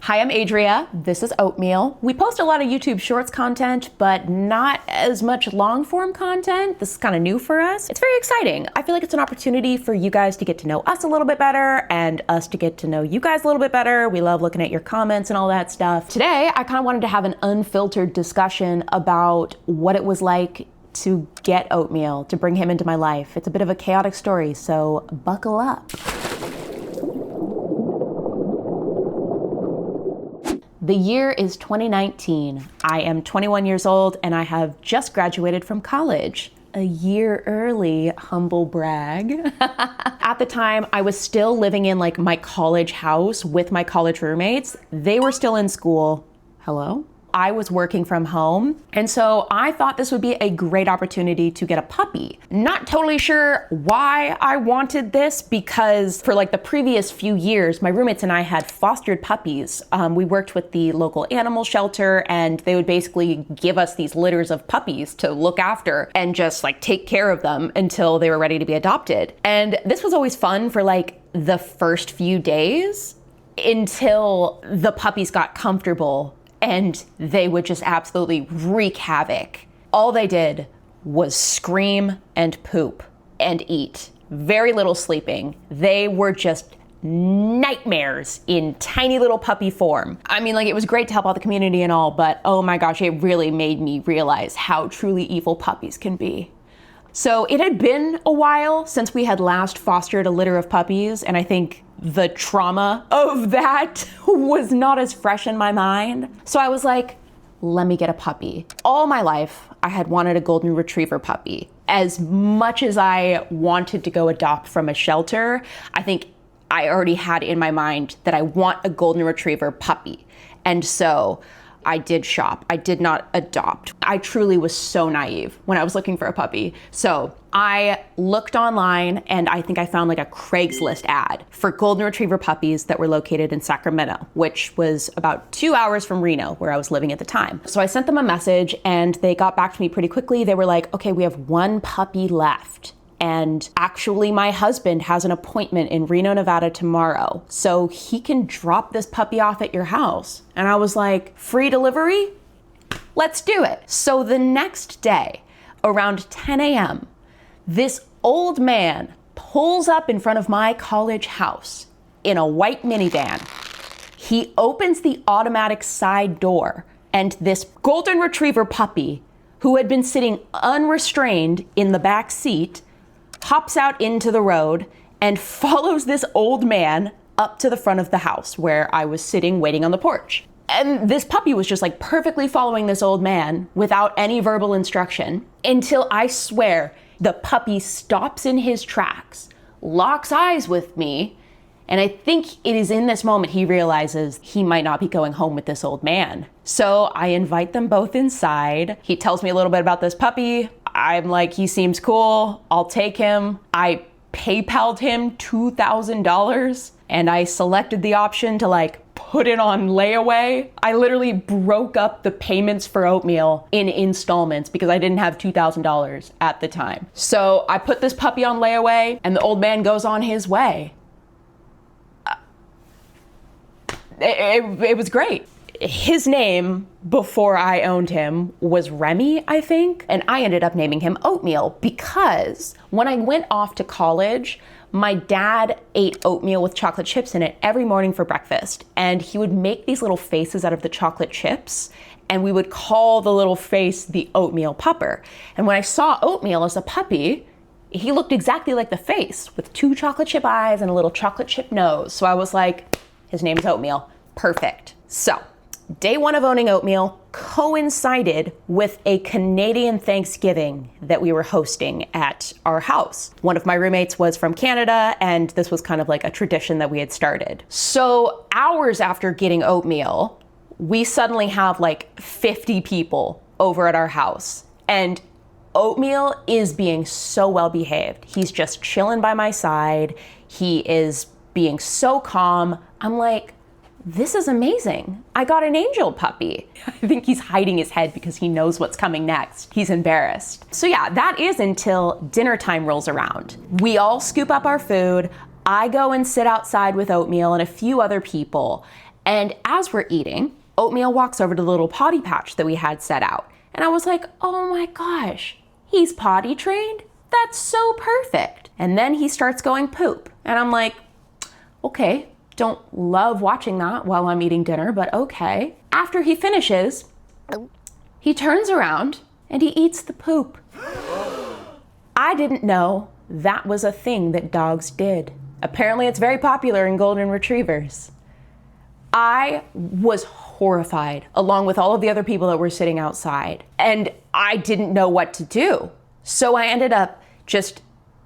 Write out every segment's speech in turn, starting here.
Hi, I'm Adria. This is Oatmeal. We post a lot of YouTube Shorts content, but not as much long form content. This is kind of new for us. It's very exciting. I feel like it's an opportunity for you guys to get to know us a little bit better and us to get to know you guys a little bit better. We love looking at your comments and all that stuff. Today, I kind of wanted to have an unfiltered discussion about what it was like to get Oatmeal, to bring him into my life. It's a bit of a chaotic story, so buckle up. The year is 2019. I am 21 years old and I have just graduated from college. A year early, humble brag. At the time, I was still living in like my college house with my college roommates. They were still in school. Hello? I was working from home, and so I thought this would be a great opportunity to get a puppy. Not totally sure why I wanted this, because for like the previous few years, my roommates and I had fostered puppies. We worked with the local animal shelter, and they would basically give us these litters of puppies to look after and just like take care of them until they were ready to be adopted. And this was always fun for like the first few days until the puppies got comfortable and they would just absolutely wreak havoc. All they did was scream and poop and eat. Very little sleeping. They were just nightmares in tiny little puppy form. I mean, like, it was great to help out the community and all, but oh my gosh, it really made me realize how truly evil puppies can be. So it had been a while since we had last fostered a litter of puppies, and I think the trauma of that was not as fresh in my mind. So I was like, let me get a puppy. All my life, I had wanted a golden retriever puppy. As much as I wanted to go adopt from a shelter, I think I already had in my mind that I want a golden retriever puppy. And so I did shop. I did not adopt. I truly was so naive when I was looking for a puppy. So I looked online and I think I found like a Craigslist ad for golden retriever puppies that were located in Sacramento, which was about 2 hours from Reno, where I was living at the time. So I sent them a message and they got back to me pretty quickly. They were like, okay, we have one puppy left. And actually, my husband has an appointment in Reno, Nevada tomorrow, so he can drop this puppy off at your house. And I was like, free delivery? Let's do it. So the next day, around 10 a.m., this old man pulls up in front of my college house in a white minivan. He opens the automatic side door, and this golden retriever puppy, who had been sitting unrestrained in the back seat, hops out into the road and follows this old man up to the front of the house where I was sitting waiting on the porch. And this puppy was just like perfectly following this old man without any verbal instruction until, I swear, the puppy stops in his tracks, locks eyes with me, and I think it is in this moment he realizes he might not be going home with this old man. So I invite them both inside. He tells me a little bit about this puppy. I'm like, he seems cool. I'll take him. I PayPal'd him $2,000 and I selected the option to like put it on layaway. I literally broke up the payments for Oatmeal in installments because I didn't have $2,000 at the time. So I put this puppy on layaway and the old man goes on his way. It was great. His name before I owned him was Remy, I think, and I ended up naming him Oatmeal because when I went off to college, my dad ate oatmeal with chocolate chips in it every morning for breakfast, and he would make these little faces out of the chocolate chips, and we would call the little face the Oatmeal Pupper. And when I saw Oatmeal as a puppy, he looked exactly like the face with 2 chocolate chip eyes and a little chocolate chip nose. So I was like, his name is Oatmeal. Perfect. So day 1 of owning Oatmeal coincided with a Canadian Thanksgiving that we were hosting at our house. One of my roommates was from Canada, and this was kind of like a tradition that we had started. So hours after getting Oatmeal, we suddenly have like 50 people over at our house, and Oatmeal is being so well behaved. He's just chilling by my side. He is being so calm. I'm like, this is amazing. I got an angel puppy. I think he's hiding his head because he knows what's coming next. He's embarrassed. So yeah, that is until dinner time rolls around. We all scoop up our food. I go and sit outside with Oatmeal and a few other people. And as we're eating, Oatmeal walks over to the little potty patch that we had set out. And I was like, oh my gosh, he's potty trained? That's so perfect. And then he starts going poop. And I'm like, okay, don't love watching that while I'm eating dinner, but okay. After he finishes, he turns around and he eats the poop. I didn't know that was a thing that dogs did. Apparently it's very popular in golden retrievers. I was horrified, along with all of the other people that were sitting outside, and I didn't know what to do. So I ended up just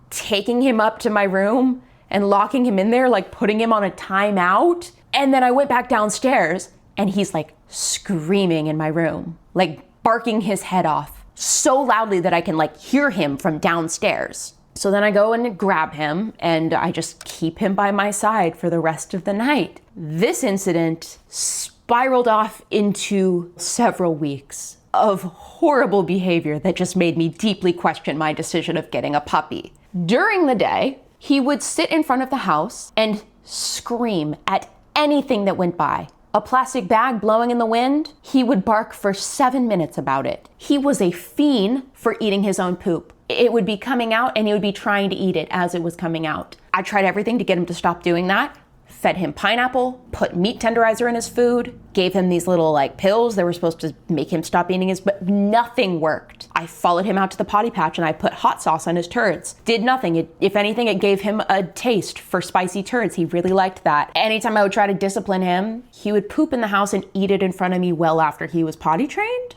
taking him up to my room and locking him in there, like putting him on a timeout. And then I went back downstairs and he's like screaming in my room, like barking his head off so loudly that I can like hear him from downstairs. So then I go and grab him and I just keep him by my side for the rest of the night. This incident spiraled off into several weeks of horrible behavior that just made me deeply question my decision of getting a puppy. During the day, he would sit in front of the house and scream at anything that went by. A plastic bag blowing in the wind, he would bark for 7 minutes about it. He was a fiend for eating his own poop. It would be coming out and he would be trying to eat it as it was coming out. I tried everything to get him to stop doing that. Fed him pineapple, put meat tenderizer in his food, gave him these little like pills that were supposed to make him stop eating his, but nothing worked. I followed him out to the potty patch and I put hot sauce on his turds. Did nothing. If anything, it gave him a taste for spicy turds. He really liked that. Anytime I would try to discipline him, he would poop in the house and eat it in front of me well after he was potty trained.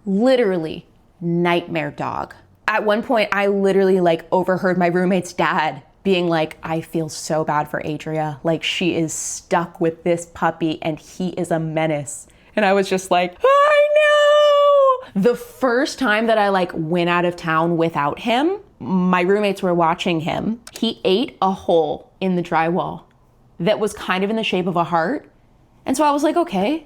Literally nightmare dog. At one point, I literally like overheard my roommate's dad being like, I feel so bad for Adria. Like she is stuck with this puppy and he is a menace. And I was just like, I know. The first time that I like went out of town without him, my roommates were watching him. He ate a hole in the drywall that was kind of in the shape of a heart. And so I was like, okay,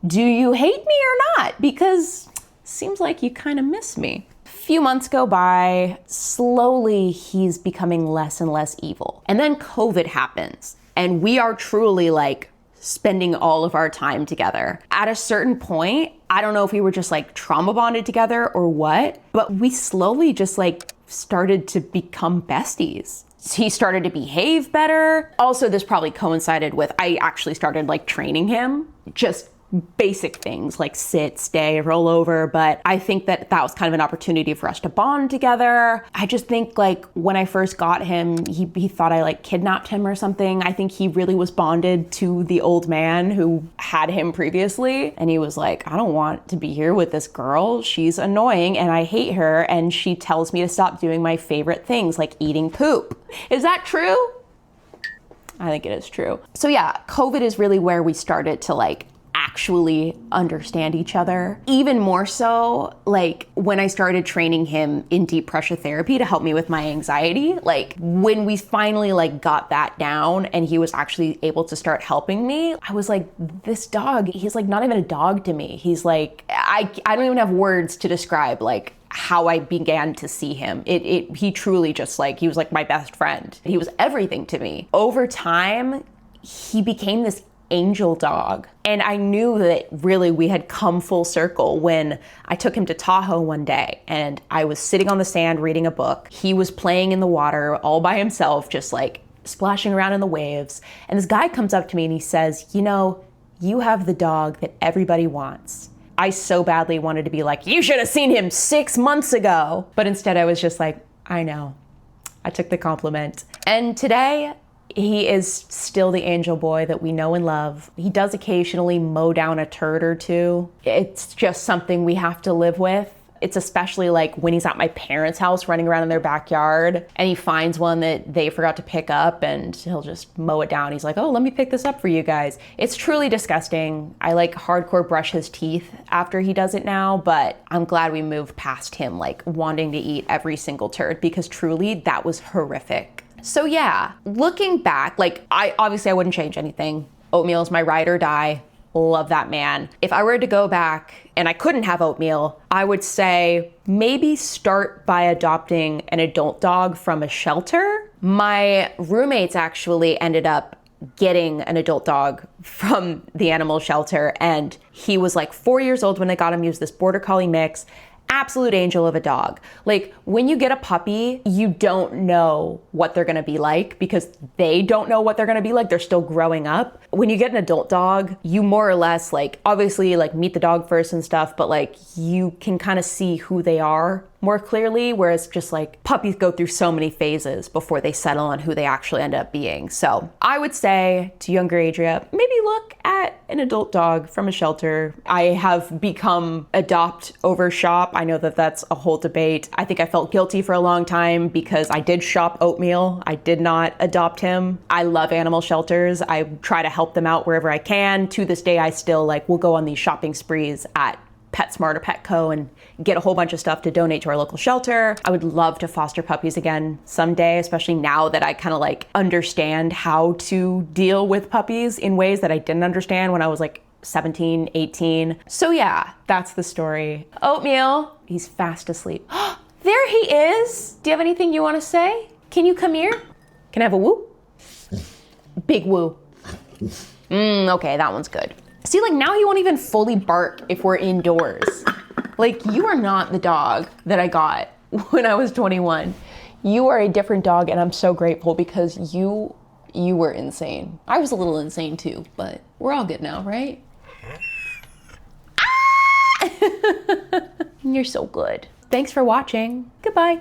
do you hate me or not? Because seems like you kind of miss me. Few months go by, slowly he's becoming less and less evil. And then COVID happens and we are truly like spending all of our time together. At a certain point, I don't know if we were just like trauma bonded together or what, but we slowly just like started to become besties. He started to behave better. Also, this probably coincided with, I actually started like training him, just basic things like sit, stay, roll over. But I think that was kind of an opportunity for us to bond together. I just think like when I first got him, he thought I like kidnapped him or something. I think he really was bonded to the old man who had him previously. And he was like, I don't want to be here with this girl. She's annoying and I hate her. And she tells me to stop doing my favorite things like eating poop. Is that true? I think it is true. So yeah, COVID is really where we started to like actually understand each other. Even more so, like when I started training him in deep pressure therapy to help me with my anxiety, like when we finally like got that down and he was actually able to start helping me, I was like, this dog, he's like not even a dog to me. He's like, I don't even have words to describe like how I began to see him. He truly just like, he was like my best friend. He was everything to me. Over time, he became this angel dog. And I knew that really we had come full circle when I took him to Tahoe one day and I was sitting on the sand reading a book. He was playing in the water all by himself, just like splashing around in the waves. And this guy comes up to me and he says, you know, you have the dog that everybody wants. I so badly wanted to be like, you should have seen him 6 months ago. But instead I was just like, I know. I took the compliment. And today, he is still the angel boy that we know and love. He does occasionally mow down a turd or two. It's just something we have to live with. It's especially like when he's at my parents' house running around in their backyard and he finds one that they forgot to pick up and he'll just mow it down. He's like, oh, let me pick this up for you guys. It's truly disgusting. I like hardcore brush his teeth after he does it now, but I'm glad we moved past him like wanting to eat every single turd because truly that was horrific. So yeah, looking back, like I wouldn't change anything. Oatmeal is my ride or die. Love that man. If I were to go back and I couldn't have Oatmeal, I would say maybe start by adopting an adult dog from a shelter. My roommates actually ended up getting an adult dog from the animal shelter, and he was like 4 years old when they got him. He was this border collie mix. Absolute angel of a dog. Like, when you get a puppy, you don't know what they're gonna be like because they don't know what they're gonna be like. They're still growing up. When you get an adult dog, you more or less, like, obviously, like, meet the dog first and stuff, but like, you can kind of see who they are more clearly, whereas just like puppies go through so many phases before they settle on who they actually end up being. So I would say to younger Adria, maybe look at an adult dog from a shelter. I have become adopt over shop. I know that that's a whole debate. I think I felt guilty for a long time because I did shop Oatmeal. I did not adopt him. I love animal shelters. I try to help them out wherever I can. To this day, I still like will go on these shopping sprees at PetSmart or Petco and get a whole bunch of stuff to donate to our local shelter. I would love to foster puppies again someday, especially now that I kind of like understand how to deal with puppies in ways that I didn't understand when I was like 17, 18. So yeah, that's the story. Oatmeal, he's fast asleep. There he is. Do you have anything you want to say? Can you come here? Can I have a woo? Big woo. Okay, that one's good. See, like now he won't even fully bark if we're indoors. Like, you are not the dog that I got when I was 21. You are a different dog, and I'm so grateful because you were insane. I was a little insane too, but we're all good now, right? Ah! You're so good. Thanks for watching. Goodbye.